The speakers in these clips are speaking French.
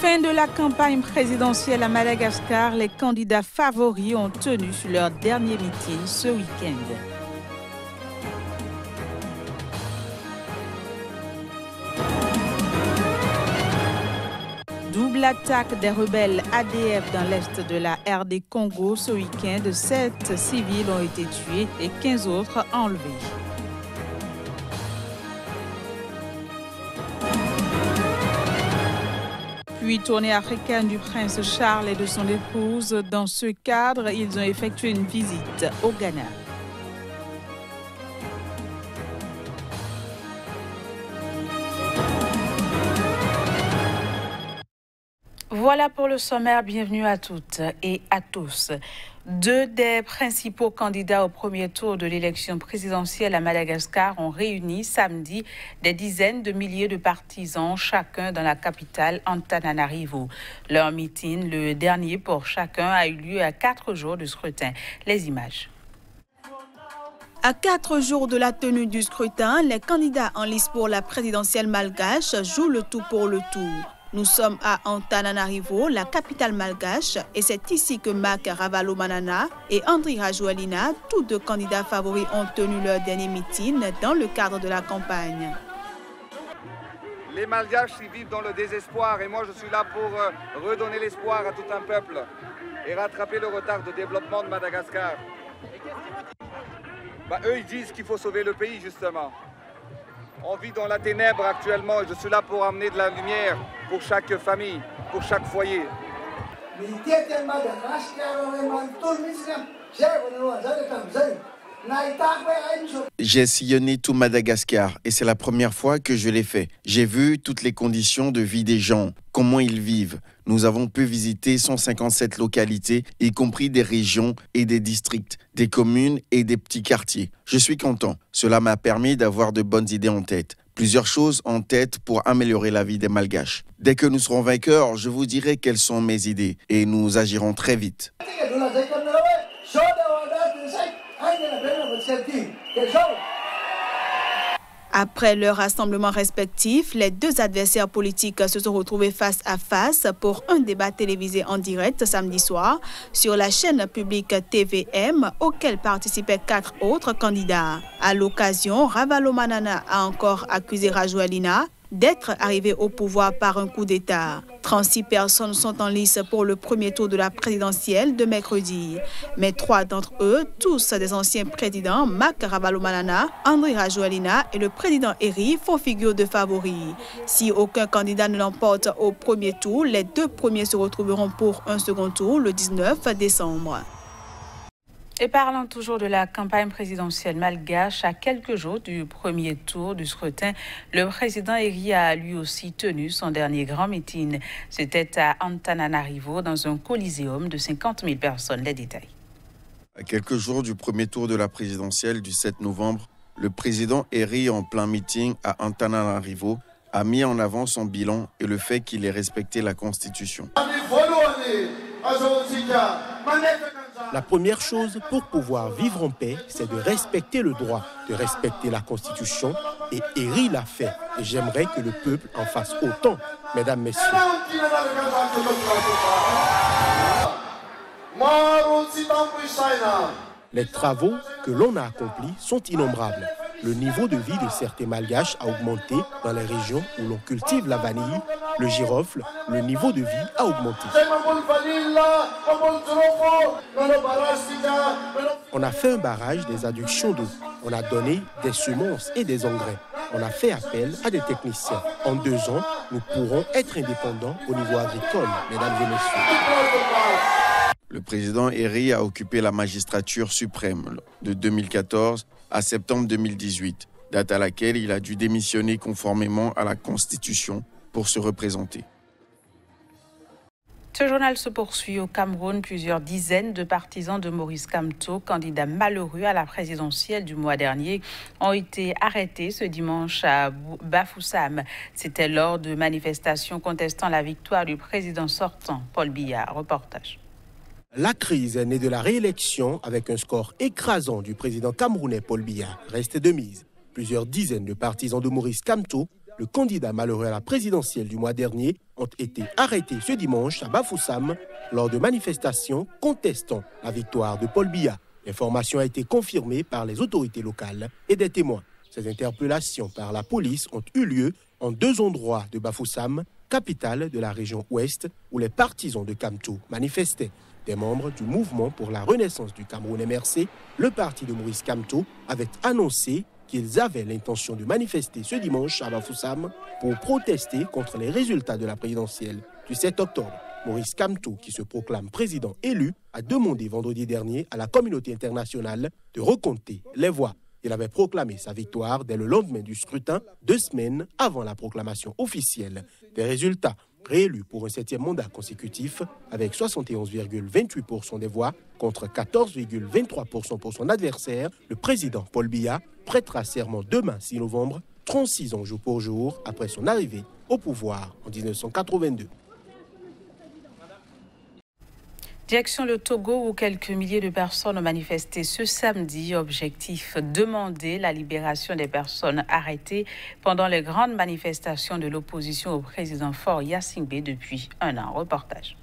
Fin de la campagne présidentielle à Madagascar, les candidats favoris ont tenu leur dernier meeting ce week-end. Double attaque des rebelles ADF dans l'est de la RD Congo ce week-end. 7 civils ont été tués et 15 autres enlevés. Puis tournée africaine du prince Charles et de son épouse. Dans ce cadre, ils ont effectué une visite au Ghana. Voilà pour le sommaire, bienvenue à toutes et à tous. Deux des principaux candidats au premier tour de l'élection présidentielle à Madagascar ont réuni samedi des dizaines de milliers de partisans, chacun dans la capitale Antananarivo. Leur meeting, le dernier pour chacun, a eu lieu à 4 jours du scrutin. Les images. À 4 jours de la tenue du scrutin, les candidats en lice pour la présidentielle malgache jouent le tout pour le tout. Nous sommes à Antananarivo, la capitale malgache, et c'est ici que Mak Ravalomanana et Andry Rajoelina, tous deux candidats favoris, ont tenu leur dernier meeting dans le cadre de la campagne. Les Malgaches ils vivent dans le désespoir et moi je suis là pour redonner l'espoir à tout un peuple et rattraper le retard de développement de Madagascar. Eux ils disent qu'il faut sauver le pays justement. On vit dans la ténèbre actuellement et je suis là pour amener de la lumière pour chaque famille, pour chaque foyer. J'ai sillonné tout Madagascar et c'est la première fois que je l'ai fait. J'ai vu toutes les conditions de vie des gens, comment ils vivent. Nous avons pu visiter 157 localités, y compris des régions et des districts, des communes et des petits quartiers. Je suis content. Cela m'a permis d'avoir de bonnes idées en tête. Plusieurs choses en tête pour améliorer la vie des Malgaches. Dès que nous serons vainqueurs, je vous dirai quelles sont mes idées et nous agirons très vite. Après leur rassemblement respectif, les deux adversaires politiques se sont retrouvés face à face pour un débat télévisé en direct samedi soir sur la chaîne publique TVM auquel participaient 4 autres candidats. À l'occasion, Ravalomanana a encore accusé Rajoelina d'être arrivé au pouvoir par un coup d'État. 36 personnes sont en lice pour le premier tour de la présidentielle de mercredi. Mais 3 d'entre eux, tous des anciens présidents, Mak Ravalomanana, Andry Rajoelina et le président Eri, font figure de favoris. Si aucun candidat ne l'emporte au premier tour, les 2 premiers se retrouveront pour un second tour le 19 décembre. Et parlant toujours de la campagne présidentielle malgache, à quelques jours du premier tour du scrutin, le président Eri a lui aussi tenu son dernier grand meeting. C'était à Antananarivo, dans un coliséum de 50 000 personnes. Les détails. À quelques jours du premier tour de la présidentielle du 7 novembre, le président Eri, en plein meeting à Antananarivo, a mis en avant son bilan et le fait qu'il ait respecté la Constitution. La première chose pour pouvoir vivre en paix, c'est de respecter le droit, de respecter la Constitution. Et Eri l'a fait. Et j'aimerais que le peuple en fasse autant, mesdames, messieurs. Les travaux que l'on a accomplis sont innombrables. Le niveau de vie de certains Malgaches a augmenté dans les régions où l'on cultive la vanille, le girofle. Le niveau de vie a augmenté. On a fait un barrage des adductions d'eau. On a donné des semences et des engrais. On a fait appel à des techniciens. En 2 ans, nous pourrons être indépendants au niveau agricole, mesdames et messieurs. Le président Eri a occupé la magistrature suprême de 2014 à septembre 2018, date à laquelle il a dû démissionner conformément à la Constitution pour se représenter. Ce journal se poursuit au Cameroun. Plusieurs dizaines de partisans de Maurice Kamto, candidat malheureux à la présidentielle du mois dernier, ont été arrêtés ce dimanche à Bafoussam. C'était lors de manifestations contestant la victoire du président sortant, Paul Biya. Reportage. La crise est née de la réélection avec un score écrasant du président camerounais Paul Biya. Reste de mise. Plusieurs dizaines de partisans de Maurice Kamto, le candidat malheureux à la présidentielle du mois dernier, ont été arrêtés ce dimanche à Bafoussam lors de manifestations contestant la victoire de Paul Biya. L'information a été confirmée par les autorités locales et des témoins. Ces interpellations par la police ont eu lieu en 2 endroits de Bafoussam, capitale de la région ouest, où les partisans de Kamto manifestaient. Des membres du mouvement pour la renaissance du Cameroun MRC, le parti de Maurice Kamto, avaient annoncé qu'ils avaient l'intention de manifester ce dimanche à Bafoussam pour protester contre les résultats de la présidentielle du 7 octobre. Maurice Kamto, qui se proclame président élu, a demandé vendredi dernier à la communauté internationale de recompter les voix. Il avait proclamé sa victoire dès le lendemain du scrutin, 2 semaines avant la proclamation officielle des résultats. Réélu pour un 7e mandat consécutif avec 71,28% des voix contre 14,23% pour son adversaire, le président Paul Biya prêtera serment demain 6 novembre, 36 ans jour pour jour après son arrivée au pouvoir en 1982. Direction le Togo où quelques milliers de personnes ont manifesté ce samedi. Objectif, demander la libération des personnes arrêtées pendant les grandes manifestations de l'opposition au président Faure Gnassingbé depuis 1 an. Reportage.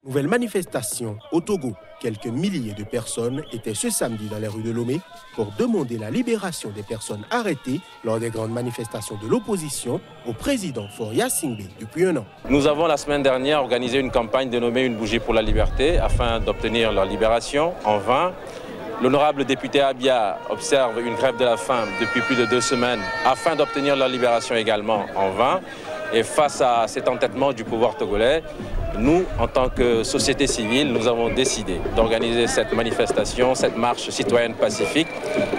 Nouvelle manifestation au Togo. Quelques milliers de personnes étaient ce samedi dans les rues de Lomé pour demander la libération des personnes arrêtées lors des grandes manifestations de l'opposition au président Faure Gnassingbé depuis 1 an. Nous avons la semaine dernière organisé une campagne dénommée Une bougie pour la liberté afin d'obtenir leur libération. En vain, l'honorable député Abia observe une grève de la faim depuis plus de 2 semaines afin d'obtenir leur libération également en vain. Et face à cet entêtement du pouvoir togolais, nous, en tant que société civile, nous avons décidé d'organiser cette manifestation, cette marche citoyenne pacifique,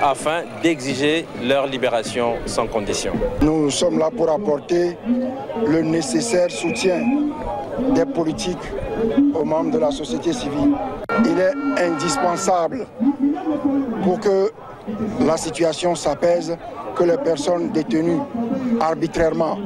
afin d'exiger leur libération sans condition. Nous sommes là pour apporter le nécessaire soutien des politiques aux membres de la société civile. Il est indispensable pour que la situation s'apaise, que les personnes détenues arbitrairement,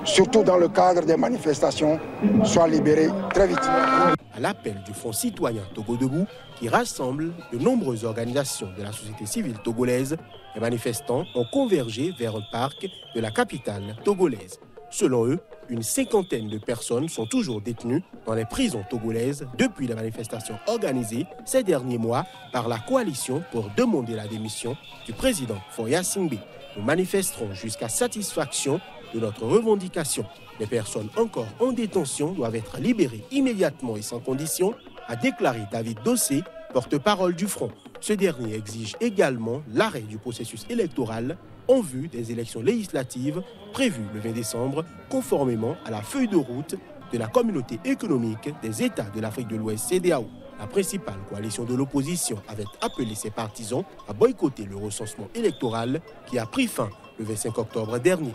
surtout dans le cadre des manifestations, soient libérées très vite. À l'appel du Front citoyen Togo Debout, qui rassemble de nombreuses organisations de la société civile togolaise, les manifestants ont convergé vers un parc de la capitale togolaise. Selon eux, une 50aine de personnes sont toujours détenues dans les prisons togolaises depuis les manifestations organisées ces derniers mois par la coalition pour demander la démission du président Faure Gnassingbé. Nous manifesterons jusqu'à satisfaction de notre revendication. Les personnes encore en détention doivent être libérées immédiatement et sans condition, a déclaré David Dossé, porte-parole du Front. Ce dernier exige également l'arrêt du processus électoral en vue des élections législatives prévues le 20 décembre, conformément à la feuille de route de la communauté économique des États de l'Afrique de l'Ouest CEDEAO. La principale coalition de l'opposition avait appelé ses partisans à boycotter le recensement électoral qui a pris fin le 25 octobre dernier.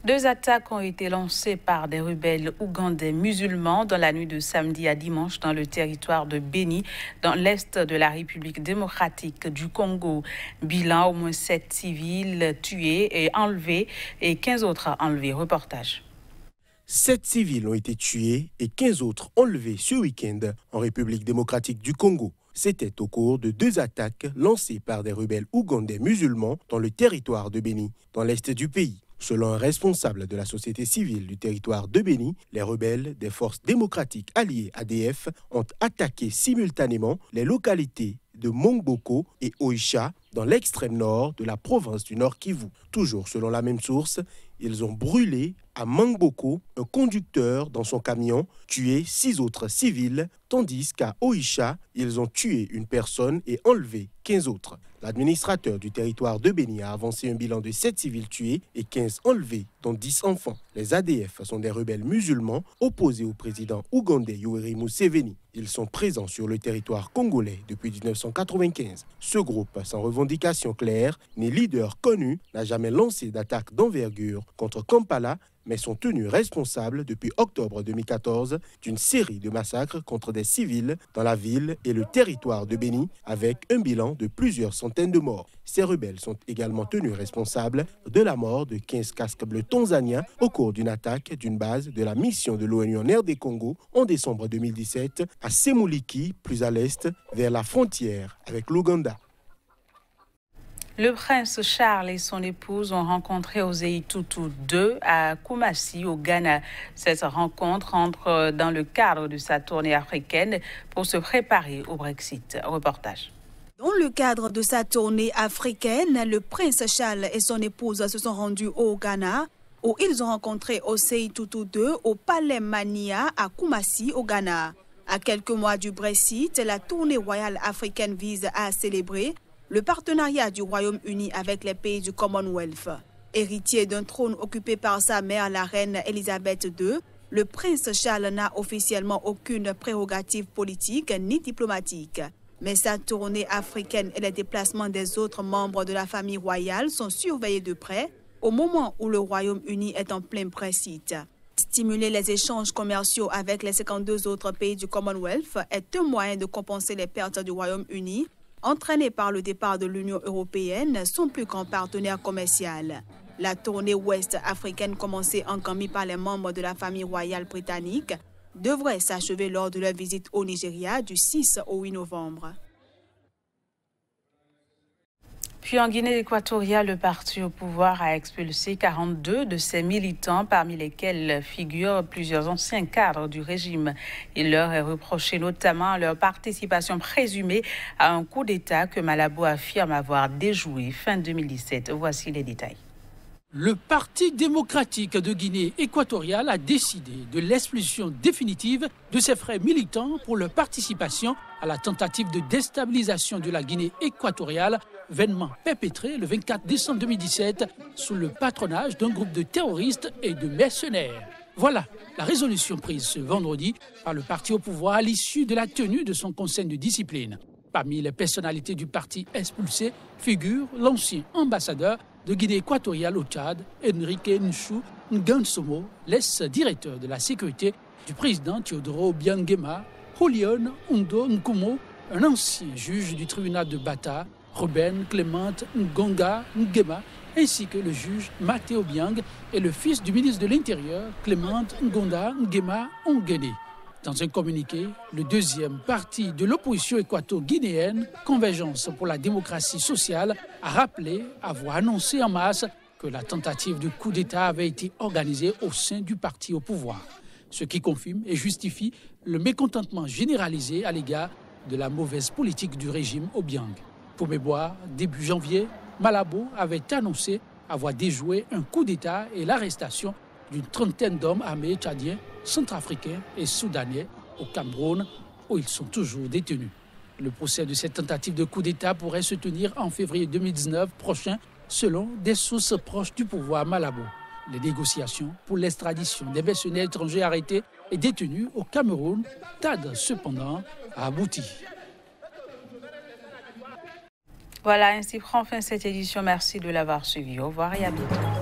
2 attaques ont été lancées par des rebelles ougandais musulmans dans la nuit de samedi à dimanche dans le territoire de Béni, dans l'est de la République démocratique du Congo. Bilan, au moins 7 civils tués et enlevés et 15 autres enlevés. Reportage. 7 civils ont été tués et 15 autres enlevés ce week-end en République démocratique du Congo. C'était au cours de 2 attaques lancées par des rebelles ougandais musulmans dans le territoire de Béni, dans l'est du pays. Selon un responsable de la société civile du territoire de Béni, les rebelles des forces démocratiques alliées ADF ont attaqué simultanément les localités de Mongboko et Oicha dans l'extrême nord de la province du Nord Kivu. Toujours selon la même source, ils ont brûlé à Mongboko un conducteur dans son camion, tué 6 autres civils, tandis qu'à Oicha, ils ont tué une personne et enlevé 15 autres. L'administrateur du territoire de Béni a avancé un bilan de 7 civils tués et 15 enlevés, dont 10 enfants. Les ADF sont des rebelles musulmans opposés au président ougandais Yoweri Museveni. Ils sont présents sur le territoire congolais depuis 1995. Ce groupe, sans revendication claire ni leader connu, n'a jamais lancé d'attaque d'envergure contre Kampala, mais sont tenus responsables depuis octobre 2014 d'une série de massacres contre des civils dans la ville et le territoire de Béni, avec un bilan de plusieurs centaines de morts. Ces rebelles sont également tenus responsables de la mort de 15 casques bleus tanzaniens au cours d'une attaque d'une base de la mission de l'ONU en RD Congo en décembre 2017 à Semuliki, plus à l'est, vers la frontière avec l'Ouganda. Le prince Charles et son épouse ont rencontré Osei Tutu II à Kumasi, au Ghana. Cette rencontre entre dans le cadre de sa tournée africaine pour se préparer au Brexit. Reportage. Dans le cadre de sa tournée africaine, le prince Charles et son épouse se sont rendus au Ghana, où ils ont rencontré Osei Tutu II au Palais Mania à Kumasi, au Ghana. À quelques mois du Brexit, la tournée royale africaine vise à célébrer le partenariat du Royaume-Uni avec les pays du Commonwealth. Héritier d'un trône occupé par sa mère, la reine Elisabeth II, le prince Charles n'a officiellement aucune prérogative politique ni diplomatique. Mais sa tournée africaine et les déplacements des autres membres de la famille royale sont surveillés de près au moment où le Royaume-Uni est en plein Brexit. Stimuler les échanges commerciaux avec les 52 autres pays du Commonwealth est un moyen de compenser les pertes du Royaume-Uni entraînées par le départ de l'Union européenne, son plus grand partenaire commercial. La tournée ouest africaine commencée en Gambie par les membres de la famille royale britannique devrait s'achever lors de leur visite au Nigeria du 6 au 8 novembre. Puis en Guinée équatoriale, le parti au pouvoir a expulsé 42 de ses militants, parmi lesquels figurent plusieurs anciens cadres du régime. Il leur est reproché notamment leur participation présumée à un coup d'État que Malabo affirme avoir déjoué fin 2017. Voici les détails. Le Parti démocratique de Guinée équatoriale a décidé de l'expulsion définitive de ses frères militants pour leur participation à la tentative de déstabilisation de la Guinée équatoriale, vainement perpétrée le 24 décembre 2017 sous le patronage d'un groupe de terroristes et de mercenaires. Voilà la résolution prise ce vendredi par le parti au pouvoir à l'issue de la tenue de son conseil de discipline. Parmi les personnalités du parti expulsé figure l'ancien ambassadeur de Guinée équatoriale au Tchad, Enrique Nchou Ngansomo, l'ex-directeur de la sécurité du président Teodoro Obiang Nguema, Julian Undo Nkumo, un ancien juge du tribunal de Bata, Ruben Clément Ngonga Nguema, ainsi que le juge Matteo Biang et le fils du ministre de l'Intérieur, Clément Ngonda Nguema Ongene. Dans un communiqué, le deuxième parti de l'opposition équato-guinéenne, Convergence pour la démocratie sociale, a rappelé avoir annoncé en masse que la tentative de coup d'État avait été organisée au sein du parti au pouvoir, ce qui confirme et justifie le mécontentement généralisé à l'égard de la mauvaise politique du régime Obiang. Pour mémoire, début janvier, Malabo avait annoncé avoir déjoué un coup d'État et l'arrestation d'une trentaine d'hommes armés tchadiens, centrafricains et soudanais au Cameroun, où ils sont toujours détenus. Le procès de cette tentative de coup d'État pourrait se tenir en février 2019 prochain, selon des sources proches du pouvoir Malabo. Les négociations pour l'extradition des mercenaires étrangers arrêtés et détenus au Cameroun tardent cependant à aboutir. Voilà, ainsi prend fin cette édition. Merci de l'avoir suivi. Au revoir et à bientôt.